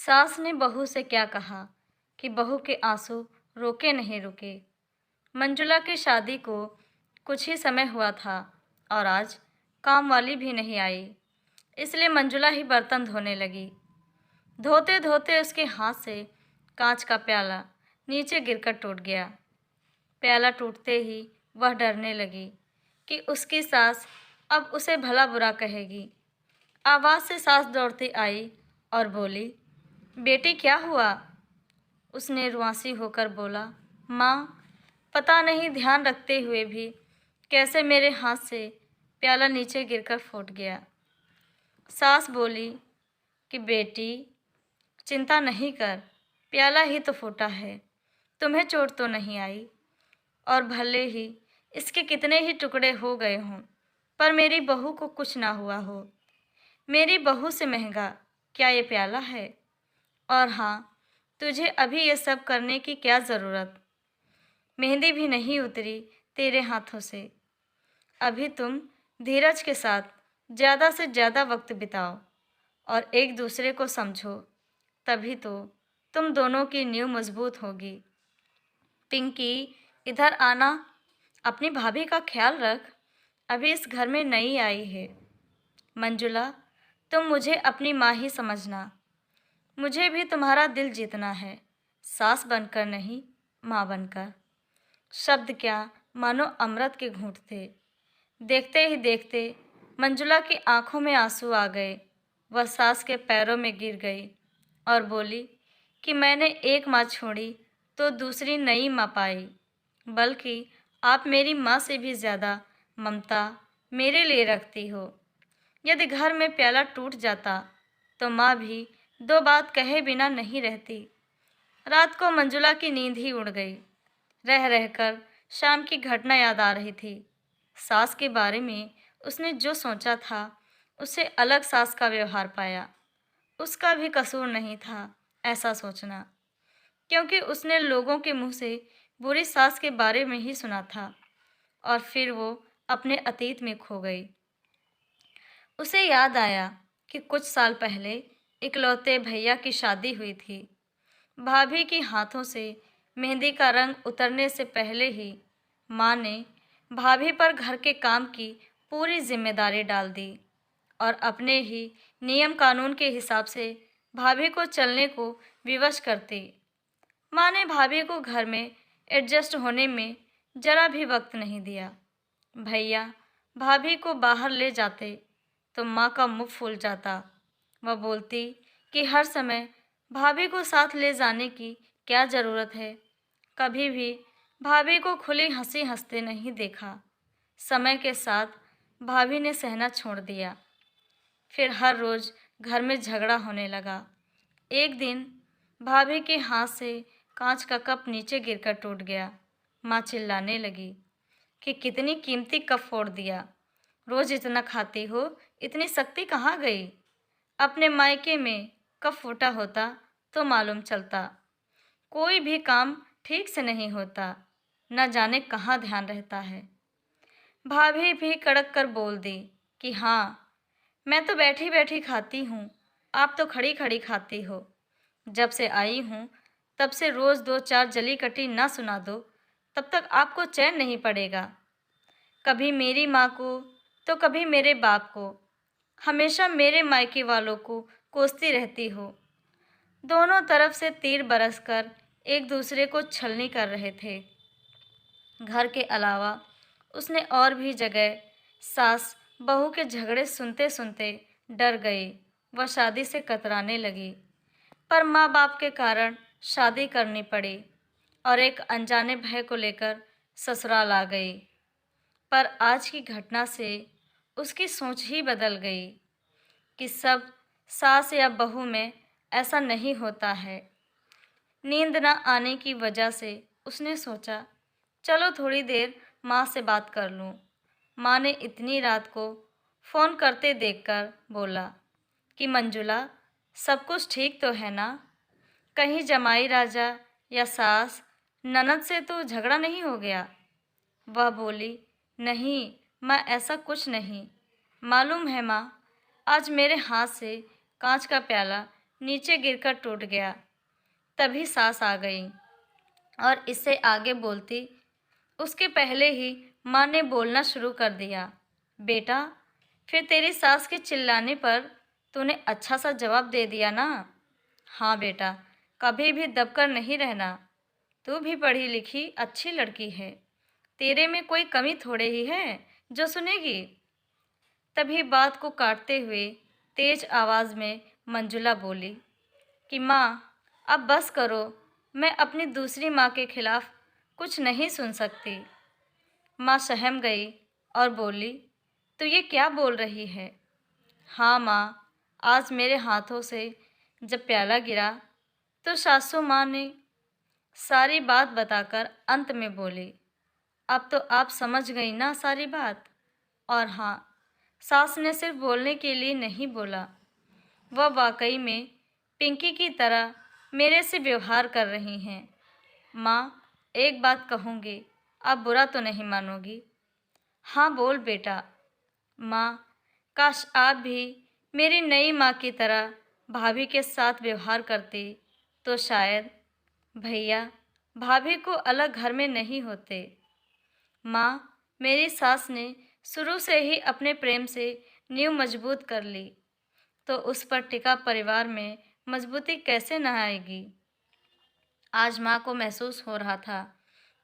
सास ने बहू से क्या कहा कि बहू के आंसू रोके नहीं रुके। मंजुला की शादी को कुछ ही समय हुआ था और आज काम वाली भी नहीं आई, इसलिए मंजुला ही बर्तन धोने लगी। धोते धोते उसके हाथ से कांच का प्याला नीचे गिरकर टूट गया। प्याला टूटते ही वह डरने लगी कि उसकी सास अब उसे भला बुरा कहेगी। आवाज़ से सास दौड़ती आई और बोली, बेटी क्या हुआ? उसने रुआंसी होकर बोला, माँ, पता नहीं ध्यान रखते हुए भी कैसे मेरे हाथ से प्याला नीचे गिरकर फूट गया। सास बोली कि बेटी चिंता नहीं कर, प्याला ही तो फूटा है, तुम्हें चोट तो नहीं आई। और भले ही इसके कितने ही टुकड़े हो गए हों, पर मेरी बहू को कुछ ना हुआ हो। मेरी बहू से महंगा क्या ये प्याला है? और हाँ, तुझे अभी ये सब करने की क्या ज़रूरत? मेहंदी भी नहीं उतरी तेरे हाथों से। अभी तुम धीरज के साथ ज़्यादा से ज़्यादा वक्त बिताओ और एक दूसरे को समझो, तभी तो तुम दोनों की नींव मजबूत होगी। पिंकी, इधर आना, अपनी भाभी का ख्याल रख, अभी इस घर में नई आई है। मंजुला, तुम मुझे अपनी माँ ही समझना। मुझे भी तुम्हारा दिल जीतना है, सास बनकर नहीं, माँ बनकर। शब्द क्या, मानो अमृत के घूंट थे। देखते ही देखते मंजुला की आंखों में आंसू आ गए। वह सास के पैरों में गिर गई और बोली कि मैंने एक माँ छोड़ी तो दूसरी नई माँ पाई, बल्कि आप मेरी माँ से भी ज़्यादा ममता मेरे लिए रखती हो। यदि घर में प्याला टूट जाता तो माँ भी दो बात कहे बिना नहीं रहती। रात को मंजुला की नींद ही उड़ गई। रह रहकर शाम की घटना याद आ रही थी। सास के बारे में उसने जो सोचा था, उससे अलग सास का व्यवहार पाया। उसका भी कसूर नहीं था ऐसा सोचना, क्योंकि उसने लोगों के मुंह से बुरी सास के बारे में ही सुना था और फिर वो अपने अतीत में खो गई। उसे याद आया कि कुछ साल पहले इकलौते भैया की शादी हुई थी। भाभी के हाथों से मेहंदी का रंग उतरने से पहले ही माँ ने भाभी पर घर के काम की पूरी जिम्मेदारी डाल दी और अपने ही नियम कानून के हिसाब से भाभी को चलने को विवश करती। माँ ने भाभी को घर में एडजस्ट होने में जरा भी वक्त नहीं दिया। भैया भाभी को बाहर ले जाते तो माँ का मुंह फूल जाता। वह बोलती कि हर समय भाभी को साथ ले जाने की क्या ज़रूरत है। कभी भी भाभी को खुली हंसी हंसते नहीं देखा। समय के साथ भाभी ने सहना छोड़ दिया। फिर हर रोज़ घर में झगड़ा होने लगा। एक दिन भाभी के हाथ से कांच का कप नीचे गिरकर टूट गया। माँ चिल्लाने लगी कि कितनी कीमती कप फोड़ दिया, रोज़ इतना खाती हो, इतनी शक्ति कहाँ गई? अपने मायके में कब फूटा होता तो मालूम चलता। कोई भी काम ठीक से नहीं होता, न जाने कहाँ ध्यान रहता है। भाभी भी कड़क कर बोल दी कि हाँ, मैं तो बैठी बैठी खाती हूँ, आप तो खड़ी खड़ी खाती हो। जब से आई हूँ तब से रोज़ दो चार जली कटी ना सुना दो, तब तक आपको चैन नहीं पड़ेगा। कभी मेरी माँ को तो कभी मेरे बाप को, हमेशा मेरे मायके वालों को कोसती रहती हो। दोनों तरफ से तीर बरसकर एक दूसरे को छलनी कर रहे थे। घर के अलावा उसने और भी जगह सास बहू के झगड़े सुनते सुनते डर गई। वह शादी से कतराने लगी, पर माँ बाप के कारण शादी करनी पड़ी और एक अनजाने भय को लेकर ससुराल आ गई। पर आज की घटना से उसकी सोच ही बदल गई कि सब सास या बहू में ऐसा नहीं होता है। नींद न आने की वजह से उसने सोचा, चलो थोड़ी देर माँ से बात कर लूँ। माँ ने इतनी रात को फ़ोन करते देखकर बोला कि मंजुला, सब कुछ ठीक तो है ना? कहीं जमाई राजा या सास ननद से तो झगड़ा नहीं हो गया? वह बोली, नहीं माँ, ऐसा कुछ नहीं। मालूम है माँ, आज मेरे हाथ से कांच का प्याला नीचे गिरकर टूट गया। तभी सास आ गई और इससे आगे बोलती उसके पहले ही माँ ने बोलना शुरू कर दिया। बेटा, फिर तेरी सास के चिल्लाने पर तूने अच्छा सा जवाब दे दिया ना? हाँ बेटा, कभी भी दबकर नहीं रहना। तू भी पढ़ी लिखी अच्छी लड़की है, तेरे में कोई कमी थोड़े ही है जो सुनेगी। तभी बात को काटते हुए तेज आवाज़ में मंजुला बोली कि माँ, अब बस करो, मैं अपनी दूसरी माँ के खिलाफ कुछ नहीं सुन सकती। माँ सहम गई और बोली, तो ये क्या बोल रही है? हाँ माँ, आज मेरे हाथों से जब प्याला गिरा तो सासू माँ ने सारी बात बताकर अंत में बोली, अब तो आप समझ गई ना सारी बात? और हाँ, सास ने सिर्फ बोलने के लिए नहीं बोला, वह वाकई में पिंकी की तरह मेरे से व्यवहार कर रही हैं। माँ, एक बात कहूँगी, आप बुरा तो नहीं मानोगी? हाँ बोल बेटा। माँ, काश आप भी मेरी नई माँ की तरह भाभी के साथ व्यवहार करती तो शायद भैया भाभी को अलग घर में नहीं होते। माँ, मेरी सास ने शुरू से ही अपने प्रेम से नींव मजबूत कर ली, तो उस पर टिका परिवार में मजबूती कैसे न आएगी? आज माँ को महसूस हो रहा था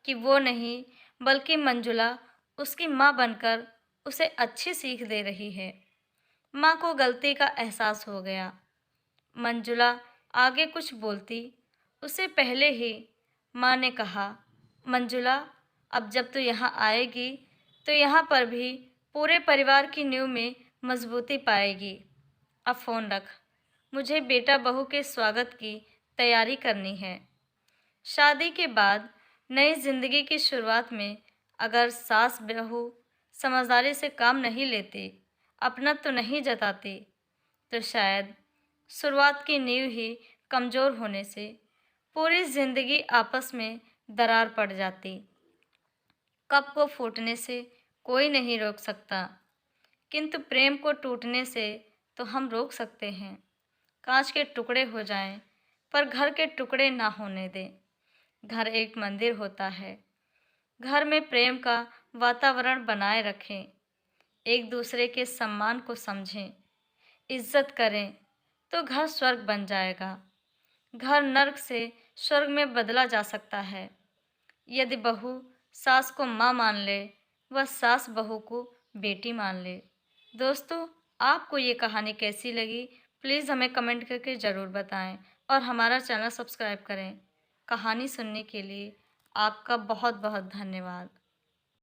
कि वो नहीं बल्कि मंजुला उसकी माँ बनकर उसे अच्छी सीख दे रही है। माँ को गलती का एहसास हो गया। मंजुला आगे कुछ बोलती उससे पहले ही माँ ने कहा, मंजुला, अब जब तू यहाँ आएगी तो यहाँ पर भी पूरे परिवार की नींव में मजबूती पाएगी। अब फ़ोन रख, मुझे बेटा बहू के स्वागत की तैयारी करनी है। शादी के बाद नई जिंदगी की शुरुआत में अगर सास बहू समझदारी से काम नहीं लेती, अपना तो नहीं जताती, तो शायद शुरुआत की नींव ही कमज़ोर होने से पूरी ज़िंदगी आपस में दरार पड़ जाती। कप को फूटने से कोई नहीं रोक सकता, किंतु प्रेम को टूटने से तो हम रोक सकते हैं। कांच के टुकड़े हो जाएं, पर घर के टुकड़े ना होने दें। घर एक मंदिर होता है। घर में प्रेम का वातावरण बनाए रखें, एक दूसरे के सम्मान को समझें, इज्जत करें, तो घर स्वर्ग बन जाएगा। घर नर्क से स्वर्ग में बदला जा सकता है यदि बहू सास को माँ मान ले, वह सास बहू को बेटी मान ले। दोस्तों, आपको ये कहानी कैसी लगी? प्लीज़ हमें कमेंट करके ज़रूर बताएं और हमारा चैनल सब्सक्राइब करें। कहानी सुनने के लिए आपका बहुत बहुत धन्यवाद।